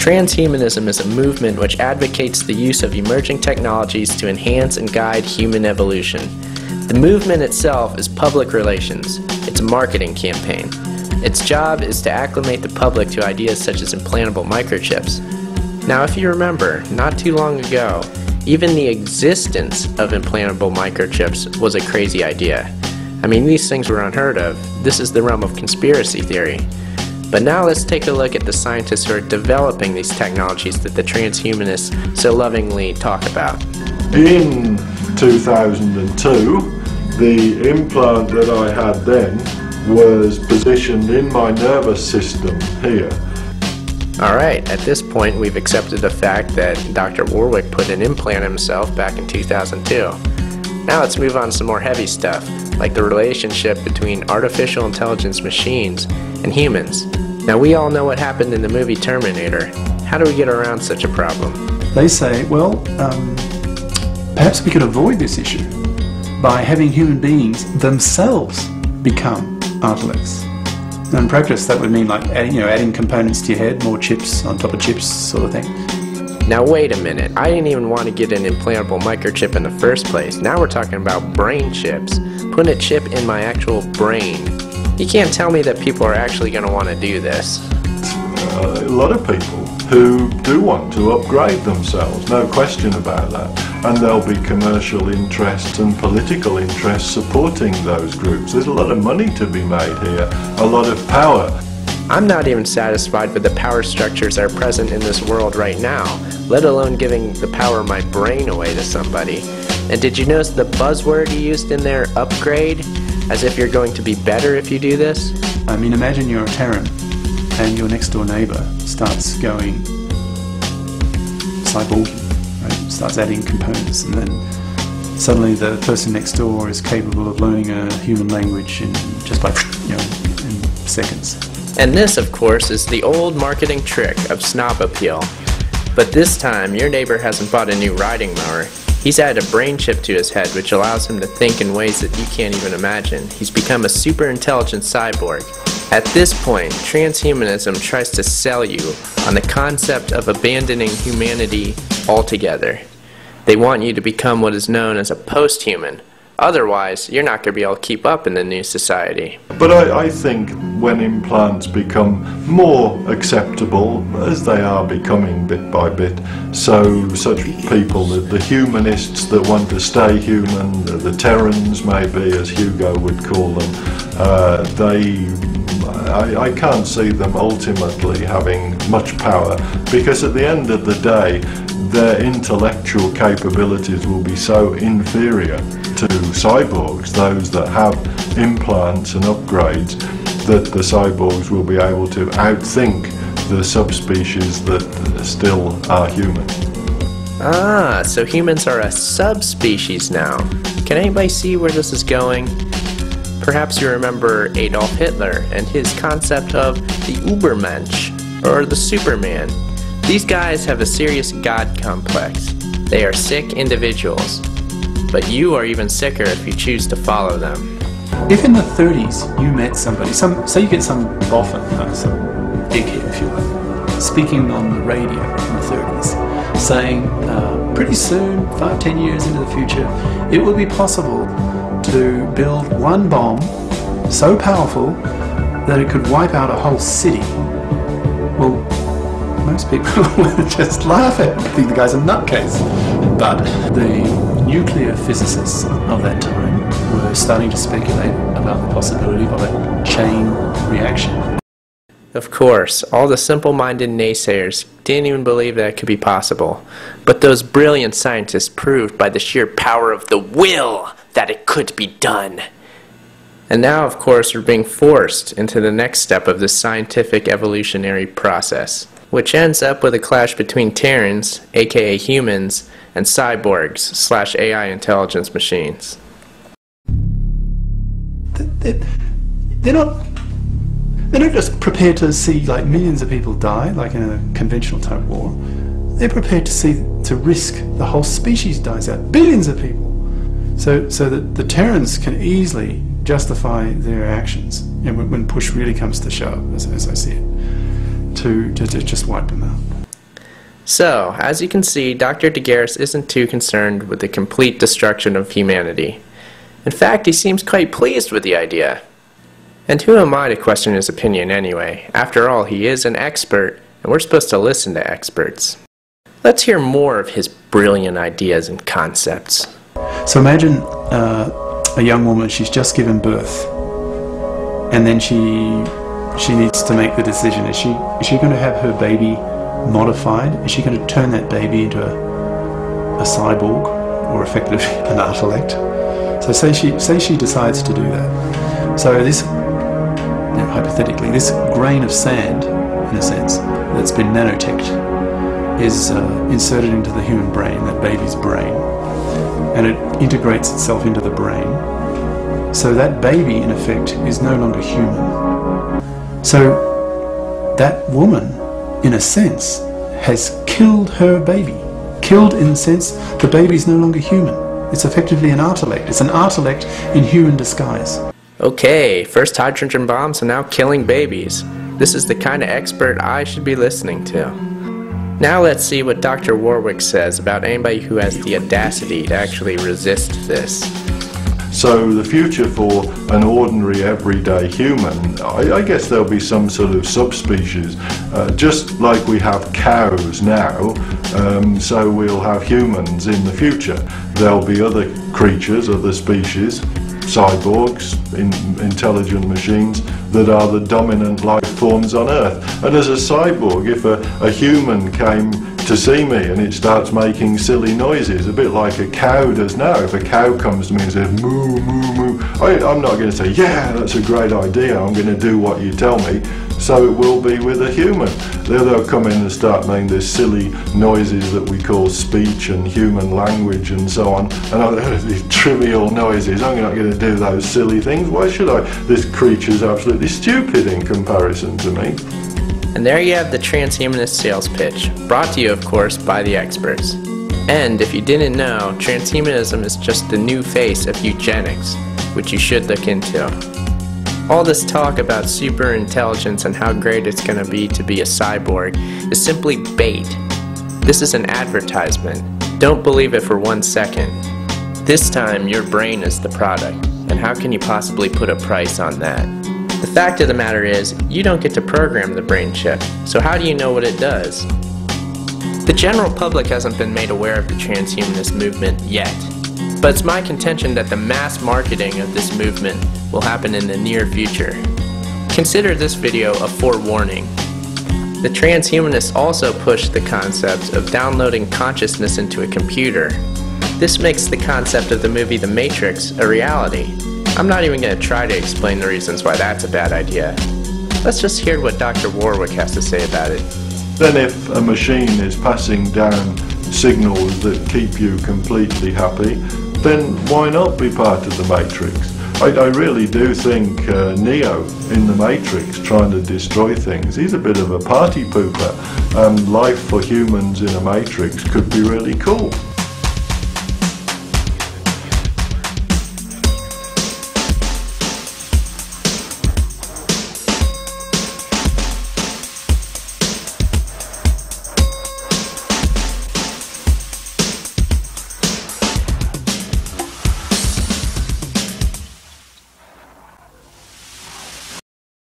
Transhumanism is a movement which advocates the use of emerging technologies to enhance and guide human evolution. The movement itself is public relations. It's a marketing campaign. Its job is to acclimate the public to ideas such as implantable microchips. Now, if you remember, not too long ago, even the existence of implantable microchips was a crazy idea. I mean, these things were unheard of. This is the realm of conspiracy theory. But now let's take a look at the scientists who are developing these technologies that the transhumanists so lovingly talk about. In 2002, the implant that I had then was positioned in my nervous system here. Alright, at this point we've accepted the fact that Dr. Warwick put an implant in himself back in 2002. Now let's move on to some more heavy stuff, like the relationship between artificial intelligence machines and humans. Now we all know what happened in the movie Terminator. How do we get around such a problem? They say, well, perhaps we could avoid this issue by having human beings themselves become intellects. And in practice that would mean like adding components to your head, more chips on top of chips sort of thing. Now wait a minute, I didn't even want to get an implantable microchip in the first place. Now we're talking about brain chips. Putting a chip in my actual brain. You can't tell me that people are actually going to want to do this. A lot of people who do want to upgrade themselves, no question about that. And there'll be commercial interests and political interests supporting those groups. There's a lot of money to be made here, a lot of power. I'm not even satisfied with the power structures that are present in this world right now, let alone giving the power of my brain away to somebody. And did you notice the buzzword you used in there, upgrade? As if you're going to be better if you do this? I mean, imagine you're a Terran and your next door neighbour starts going cyborg, right? Starts adding components, and then suddenly the person next door is capable of learning a human language in just like, in seconds. And this, of course, is the old marketing trick of snob appeal. But this time, your neighbor hasn't bought a new riding mower. He's added a brain chip to his head which allows him to think in ways that you can't even imagine. He's become a super intelligent cyborg. At this point, transhumanism tries to sell you on the concept of abandoning humanity altogether. They want you to become what is known as a post-human. Otherwise, you're not going to be able to keep up in the new society. But I think when implants become more acceptable, as they are becoming bit by bit, so such people, the humanists that want to stay human, the Terrans maybe, as Hugo would call them, I can't see them ultimately having much power, because at the end of the day, their intellectual capabilities will be so inferior to cyborgs, those that have implants and upgrades, that the cyborgs will be able to outthink the subspecies that still are human. Ah, so humans are a subspecies now. Can anybody see where this is going? Perhaps you remember Adolf Hitler and his concept of the Übermensch, or the Superman. These guys have a serious God complex. They are sick individuals. But you are even sicker if you choose to follow them. If in the 30s you met somebody, say you get some boffin, some dickhead if you like, speaking on the radio in the 30s, saying pretty soon, 5-10 years into the future, it will be possible to build one bomb so powerful that it could wipe out a whole city. Well, most people would just laugh at him, think the guy's a nutcase. But the nuclear physicists of that time were starting to speculate about the possibility of a chain reaction. Of course, all the simple-minded naysayers didn't even believe that it could be possible. But those brilliant scientists proved by the sheer power of the will that it could be done. And now, of course, we're being forced into the next step of this scientific evolutionary process, which ends up with a clash between Terrans, aka humans, and cyborgs / AI intelligence machines. They're not just prepared to see like millions of people die, like in a conventional type war. They're prepared to risk the whole species dies out, billions of people. So that the Terrans can easily justify their actions, when push really comes to shove, as I see it, to just wipe them out. So, as you can see, Dr. Degaris isn't too concerned with the complete destruction of humanity. In fact, he seems quite pleased with the idea. And who am I to question his opinion anyway? After all, he is an expert, and we're supposed to listen to experts. Let's hear more of his brilliant ideas and concepts. So imagine a young woman, she's just given birth, and then she needs to make the decision. Is she going to have her baby modified? Is she going to turn that baby into a cyborg, or effectively an artelect? So say she decides to do that. So this, hypothetically, this grain of sand, in a sense, that's been nanoteched, is inserted into the human brain, that baby's brain, and it integrates itself into the brain. So that baby, in effect, is no longer human. So that woman, in a sense, has killed her baby. Killed in the sense the baby's no longer human. It's effectively an artelect. It's an artelect in human disguise. Okay, first hydrogen bombs and now killing babies. This is the kind of expert I should be listening to. Now let's see what Dr. Warwick says about anybody who has the audacity to actually resist this. So the future for an ordinary everyday human, I guess there'll be some sort of subspecies, just like we have cows now, so we'll have humans in the future. There'll be other creatures, other species, cyborgs, intelligent machines that are the dominant life forms on Earth. And as a cyborg, if a human came to see me and it starts making silly noises, a bit like a cow does now. If a cow comes to me and says moo, moo, moo, I'm not going to say, yeah, that's a great idea, I'm going to do what you tell me. So it will be with a human. They'll come in and start making these silly noises that we call speech and human language and so on. And these trivial noises, I'm not going to do those silly things. Why should I? This creature's absolutely stupid in comparison to me. And there you have the transhumanist sales pitch, brought to you, of course, by the experts. And if you didn't know, transhumanism is just the new face of eugenics, which you should look into. All this talk about superintelligence and how great it's going to be a cyborg is simply bait. This is an advertisement. Don't believe it for 1 second. This time, your brain is the product, and how can you possibly put a price on that? The fact of the matter is, you don't get to program the brain chip, so how do you know what it does? The general public hasn't been made aware of the transhumanist movement yet, but it's my contention that the mass marketing of this movement will happen in the near future. Consider this video a forewarning. The transhumanists also push the concept of downloading consciousness into a computer. This makes the concept of the movie The Matrix a reality. I'm not even going to try to explain the reasons why that's a bad idea. Let's just hear what Dr. Warwick has to say about it. Then if a machine is passing down signals that keep you completely happy, then why not be part of the Matrix? I really do think Neo in the Matrix trying to destroy things, he's a bit of a party pooper. Life for humans in a Matrix could be really cool.